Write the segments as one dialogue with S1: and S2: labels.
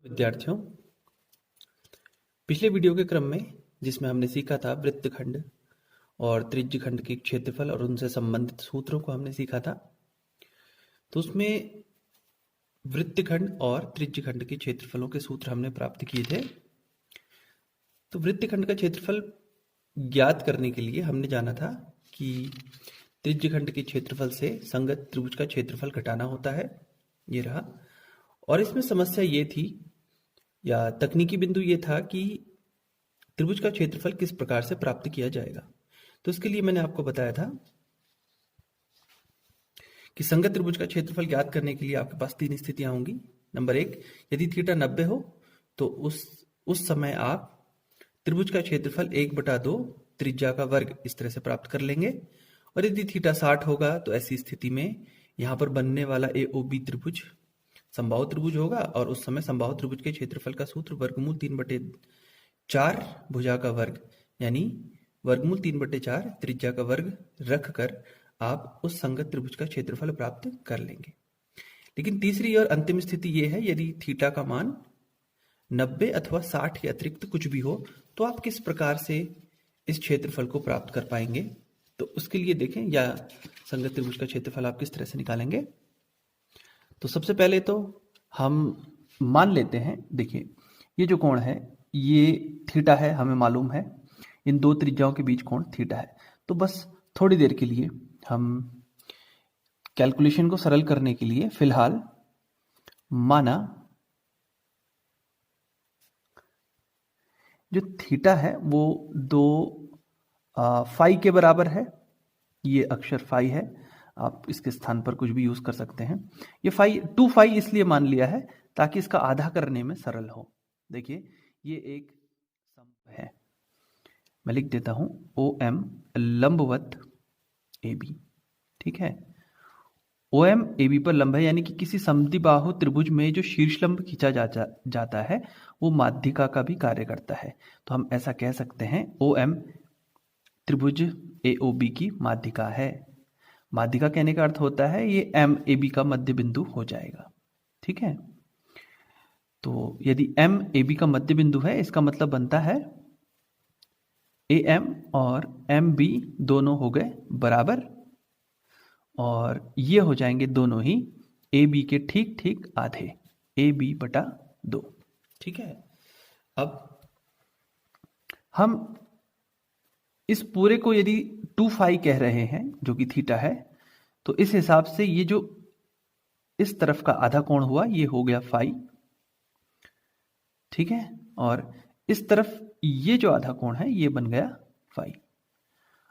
S1: विद्यार्थियों, पिछले वीडियो के क्रम में जिसमें हमने सीखा था वृत्तखंड और त्रिज्यखंड के क्षेत्रफल और उनसे संबंधित सूत्रों को हमने सीखा था। तो उसमें वृत्तखंड और त्रिज्यखंड के क्षेत्रफलों के सूत्र हमने प्राप्त किए थे। तो वृत्तखंड का क्षेत्रफल ज्ञात करने के लिए हमने जाना था कि त्रिज्यखंड के क्षेत्रफल से संगत त्रिभुज का क्षेत्रफल घटाना होता है। ये रहा। और इसमें समस्या ये थी या तकनीकी बिंदु ये था कि त्रिभुज का क्षेत्रफल किस प्रकार से प्राप्त किया जाएगा। तो इसके लिए मैंने आपको बताया था कि संगत त्रिभुज का क्षेत्रफल ज्ञात करने के लिए आपके पास तीन स्थितियां होंगी। नंबर एक, यदि थीटा 90 हो तो उस समय आप त्रिभुज का क्षेत्रफल 1/2 त्रिज्या का वर्ग इस तरह से प्राप्त कर लेंगे। और यदि थीटा 60 होगा तो ऐसी स्थिति में यहां पर बनने वाला AOB त्रिभुज समबाहु त्रिभुज होगा और उस समय समबाहु त्रिभुज के क्षेत्रफल का सूत्र वर्गमूल 3/4 भुजा का वर्ग यानी वर्गमूल 3/4 त्रिज्या का वर्ग रखकर आप उस संगत त्रिभुज का क्षेत्रफल प्राप्त कर लेंगे। लेकिन तीसरी और अंतिम स्थिति यह है, यदि थीटा का मान 90 अथवा 60 के अतिरिक्त कुछ भी हो तो आप किस प्रकार से इस क्षेत्रफल को प्राप्त कर पाएंगे। तो उसके लिए देखें या संगत त्रिभुज का क्षेत्रफल आप किस तरह से निकालेंगे। तो सबसे पहले तो हम मान लेते हैं, देखिए ये जो कोण है ये थीटा है, हमें मालूम है इन दो त्रिज्याओं के बीच कोण थीटा है। तो बस थोड़ी देर के लिए हम कैलकुलेशन को सरल करने के लिए फिलहाल माना जो थीटा है वो 2 फाई के बराबर है। ये अक्षर फाई है, आप इसके स्थान पर कुछ भी यूज कर सकते हैं। ये फाई 2 फाई इसलिए मान लिया है ताकि इसका आधा करने में सरल हो। देखिए ये एक सम है, मैं लिख देता हूं OM लंबवत AB। ठीक है, OM AB पर लंब है, यानी कि किसी समद्विबाहु त्रिभुज में जो शीर्ष लंब खींचा जाता है वो माध्यिका का भी कार्य करता है। तो हम ऐसा कह सकते हैं OM त्रिभुज AOB की माध्यिका है। माध्यिका कहने का अर्थ होता है ये MAB का मध्य बिंदु हो जाएगा। ठीक है, तो यदि MAB का मध्य बिंदु है इसका मतलब बनता है AM और MB दोनों हो गए बराबर और ये हो जाएंगे दोनों ही AB के ठीक ठीक आधे, AB/2। ठीक है, अब हम इस पूरे को यदि 2 फाई कह रहे हैं जो कि थीटा है, तो इस हिसाब से ये जो इस तरफ का आधा कोण हुआ ये हो गया फाई। ठीक है, और इस तरफ ये जो आधा कोण है ये बन गया फाई।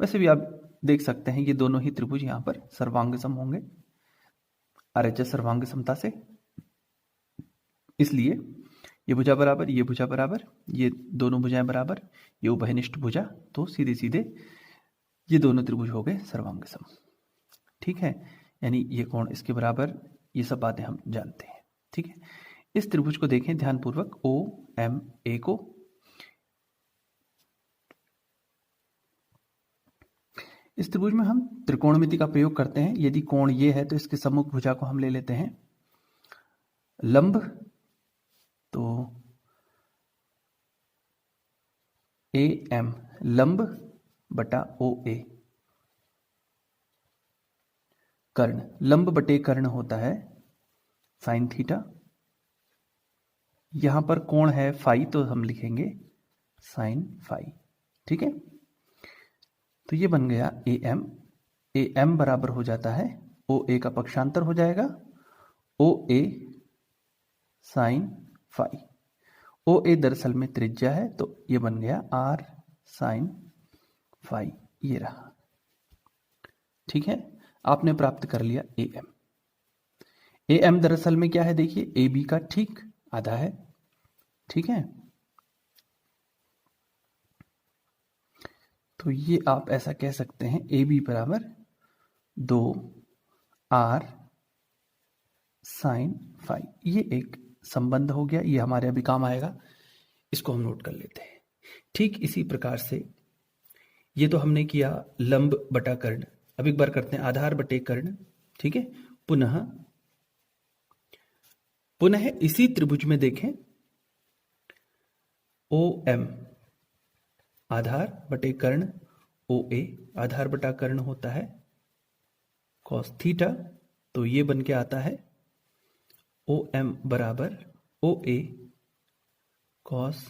S1: वैसे भी आप देख सकते हैं ये दोनों ही त्रिभुज यहां पर सर्वांग सम होंगे RHS सर्वांग समता से, इसलिए ये भुजा बराबर, ये भुजा बराबर, ये दोनों भुजाएं बराबर, ये उभयनिष्ठ भुजा, तो सीधे सीधे ये दोनों त्रिभुज हो गए सर्वांग सम। ठीक है, यानी ये कोण इसके बराबर, ये सब बातें हम जानते हैं। ठीक है, इस त्रिभुज को देखें ध्यानपूर्वक OMA को। इस त्रिभुज में हम त्रिकोणमिति का प्रयोग करते हैं। यदि कोण ये है तो इसके सम्मुख भुजा को हम ले लेते हैं लंब, तो AM लंब बटा OA कर्ण, लंब बटे कर्ण होता है साइन थीटा। यहां पर कोण है फाई तो हम लिखेंगे साइन फाई। ठीक है, तो ये बन गया AM बराबर हो जाता है OA का पक्षांतर हो जाएगा OA साइन फाई। OA दरअसल में त्रिज्या है तो ये बन गया R साइन फाई, ये रहा। ठीक है, आपने प्राप्त कर लिया AM दरअसल में क्या है, देखिए AB का ठीक आधा है। ठीक है, तो ये आप ऐसा कह सकते हैं AB बराबर 2R साइन फाई। ये एक संबंध हो गया, ये हमारे अभी काम आएगा, इसको हम नोट कर लेते हैं। ठीक इसी प्रकार से ये तो हमने किया लंब बटा कर्ण। अब एक बार करते हैं आधार बटे कर्ण। ठीक है, पुनः इसी त्रिभुज में देखें ओ एम आधार बटे कर्ण ओ ए, आधार बटा कर्ण होता है कॉस थीटा, तो ये बन के आता है ओ एम बराबर ओ ए कॉस,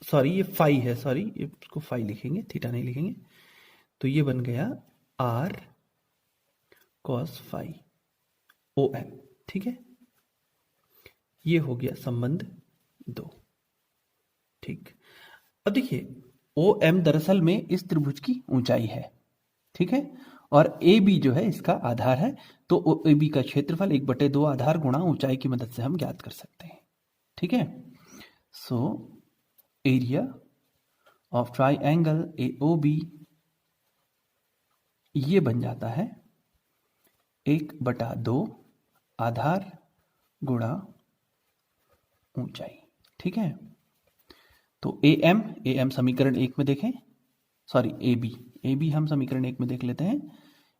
S1: सॉरी ये फाई है, सॉरी इसको फाई लिखेंगे, थीटा नहीं लिखेंगे, तो ये बन गया R cos phi O M. ठीक है, ये हो गया संबंध 2। ठीक, अब देखिए ओ एम दरअसल में इस त्रिभुज की ऊंचाई है, ठीक है, और ए बी जो है इसका आधार है, तो ए बी का क्षेत्रफल 1/2 आधार गुणा ऊंचाई की मदद से हम ज्ञात कर सकते हैं। ठीक है, so area of triangle A O B ये बन जाता है 1/2 आधार गुणा ऊंचाई। ठीक है, तो ए एम समीकरण 1 में देखें, सॉरी ए बी हम समीकरण 1 में देख लेते हैं,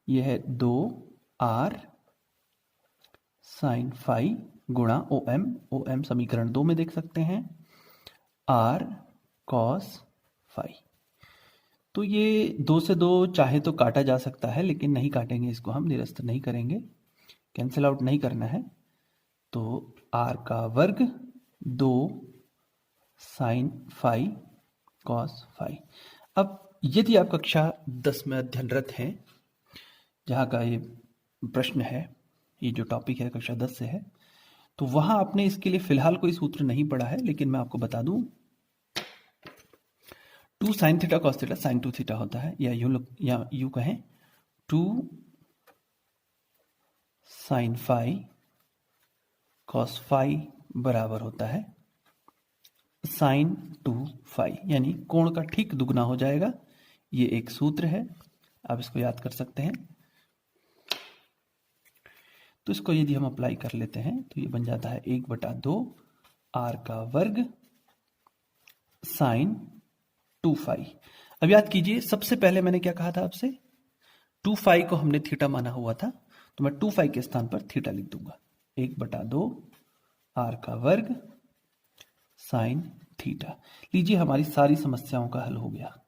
S1: यह है 2r साइन फाई गुणा ओ एम समीकरण 2 में देख सकते हैं r कॉस फाई। तो ये 2 से 2 चाहे तो काटा जा सकता है, लेकिन नहीं काटेंगे, इसको हम निरस्त नहीं करेंगे, कैंसिल आउट नहीं करना है। तो r का वर्ग 2 साइन फाई कॉस फाई। अब यदि आप कक्षा 10 में अध्ययनरत हैं, जहाँ का ये प्रश्न है, ये जो टॉपिक है कक्षा 10 से है, तो वहाँ आपने इसके लिए फिलहाल कोई सूत्र नहीं पढ़ा है, लेकिन मैं आपको बता दूं 2 sine theta cos theta sine 2 theta होता है, या यूं कहें 2 साइन फाई कॉस फाई बराबर होता है साइन 2 फाई, यानी कोण का ठीक दुगना हो जाएगा। ये एक सूत्र है, आप इसको याद कर सकते हैं। तो इसको यदि हम अप्लाई कर लेते हैं तो ये बन जाता है 1/2 आर का वर्ग साइन 2 फाई। अब याद कीजिए, सबसे पहले मैंने क्या कहा था आपसे, 2 फाई को हमने थीटा माना हुआ था, तो मैं 2 फाई के स्थान पर थीटा लिख दूंगा, 1/2 आर का वर्ग साइन थीटा। लीजिए हमारी सारी समस्याओं का हल हो गया।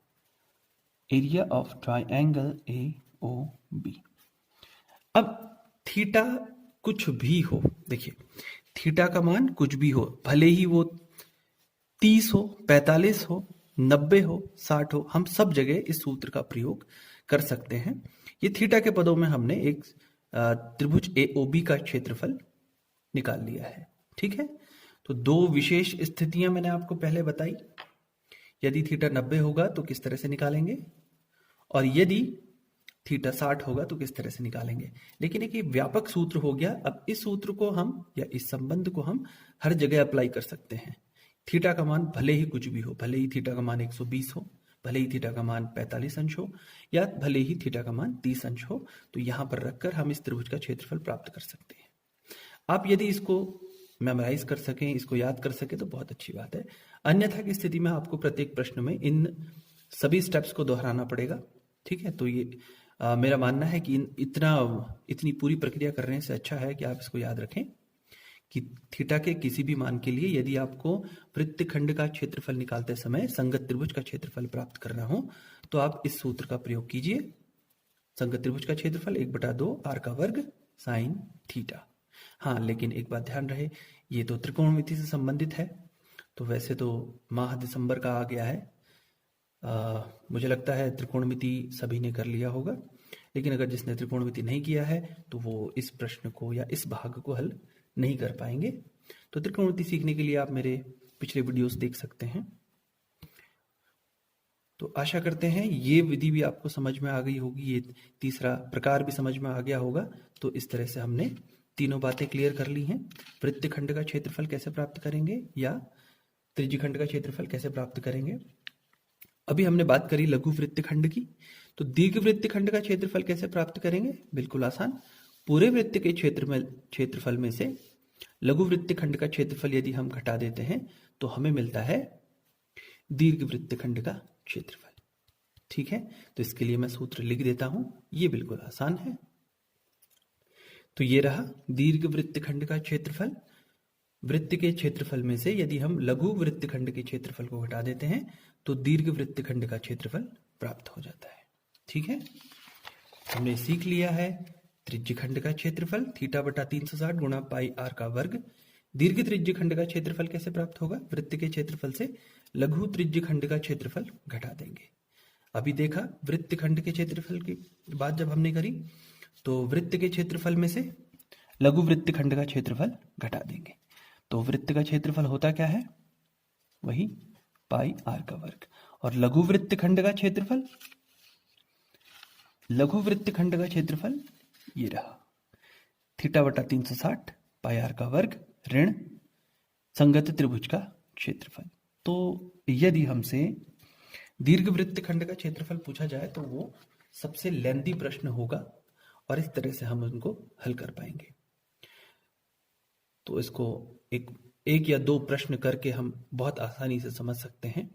S1: Area of triangle A O B. अब थीटा कुछ भी हो, देखिए थीटा का मान कुछ भी हो, भले ही वो 30 हो, 45 हो, 90 हो, 60 हो, हम सब जगह इस सूत्र का प्रयोग कर सकते हैं। ये थीटा के पदों में हमने एक त्रिभुज एओबी का क्षेत्रफल निकाल लिया है। ठीक है, तो 2 विशेष स्थितियां मैंने आपको पहले बताई। यदि थीटा 90 होगा तो किस तरह से निकालेंगे, और यदि थीटा 60 होगा तो किस तरह से निकालेंगे। लेकिन एक व्यापक सूत्र हो गया। अब इस सूत्र को हम, या इस संबंध को हम हर जगह अप्लाई कर सकते हैं। थीटा का मान भले ही कुछ भी हो, भले ही थीटा का मान 120 हो, भले ही थीटा का मान 45 अंश हो, या भले ही थीटा का मान 30 अंश हो, तो यहां पर रखकर हम इस त्रिभुज का क्षेत्रफल प्राप्त कर सकते हैं। आप यदि इसको मेमोराइज कर सकें, इसको याद कर सकें, तो बहुत अच्छी बात है। अन्यथा की स्थिति में आपको प्रत्येक प्रश्न में इन सभी स्टेप्स को दोहराना पड़ेगा। ठीक है, तो ये मेरा मानना है कि इतनी पूरी प्रक्रिया करने से अच्छा है कि आप इसको याद रखें कि थीटा के किसी भी मान के लिए यदि आपको वृत्तखंड का क्षेत्रफल निकालते समय संगत त्रिभुज का क्षेत्रफल प्राप्त करना हो, तो आप इस सूत्र का प्रयोग कीजिए। संगत त्रिभुज का क्षेत्रफल 1/2 आर का वर्ग साइन थीटा। हाँ, लेकिन एक बात ध्यान रहे, ये तो त्रिकोणमिति से संबंधित है, तो वैसे तो माह दिसंबर का आ गया है। मुझे लगता है त्रिकोणमिति सभी ने कर लिया होगा, लेकिन अगर जिसने त्रिकोणमिति नहीं किया है तो वो इस प्रश्न को या इस भाग को हल नहीं कर पाएंगे। तो त्रिकोणमिति सीखने के लिए आप मेरे पिछले वीडियोस देख सकते हैं। तो आशा करते हैं ये विधि भी आपको समझ में आ गई होगी, ये तीसरा प्रकार भी समझ में आ गया होगा। तो इस तरह से हमने तीनों बातें क्लियर कर ली हैं। वृत्तखंड का क्षेत्रफल कैसे प्राप्त करेंगे, या त्रिज्यखंड का क्षेत्रफल कैसे प्राप्त करेंगे। अभी हमने बात करी लघु वृत्तखंड की, तो दीर्घ वृत्तखंड का क्षेत्रफल कैसे प्राप्त करेंगे। बिल्कुल आसान, पूरे वृत्त के क्षेत्रफल में से लघु वृत्तखंड का क्षेत्रफल यदि हम घटा देते हैं तो हमें मिलता है दीर्घ वृत्तखंड का क्षेत्रफल। ठीक है, तो इसके लिए मैं सूत्र लिख देता हूं, ये बिल्कुल आसान है। तो ये रहा दीर्घ वृत्तखंड का क्षेत्रफल वृत्त के क्षेत्रफल में से यदि हम लघु वृत्तखंड के क्षेत्रफल को घटा देते हैं तो दीर्घ वृत्तखंड का क्षेत्रफल प्राप्त हो जाता है। ठीक है, हमने सीख लिया है त्रिज्यखंड का क्षेत्रफल थीटा बटा 360 गुणा पाई आर का वर्ग। दीर्घ त्रिज्यखंड का क्षेत्रफल कैसे प्राप्त होगा? वृत्त के क्षेत्रफल से लघु त्रिज्यखंड का क्षेत्रफल घटा देंगे। अभी देखा वृत्तखंड के क्षेत्रफल की बात जब हमने करी तो वृत्त के क्षेत्रफल में से लघु वृत्तखंड का क्षेत्रफल घटा देंगे। तो वृत्त का क्षेत्रफल होता क्या है? वही पाई आर का वर्ग। और लघु वृत्तखंड का क्षेत्रफल, लघु वृत्तखंड का क्षेत्रफल ये रहा थीटा बटा 360 पाई आर का वर्ग ऋण संगत त्रिभुज का क्षेत्रफल। तो यदि हमसे दीर्घ वृत्तखंड का क्षेत्रफल पूछा जाए तो वो सबसे लेंथी प्रश्न होगा और इस तरह से हम उनको हल कर पाएंगे। तो इसको एक या दो प्रश्न करके हम बहुत आसानी से समझ सकते हैं।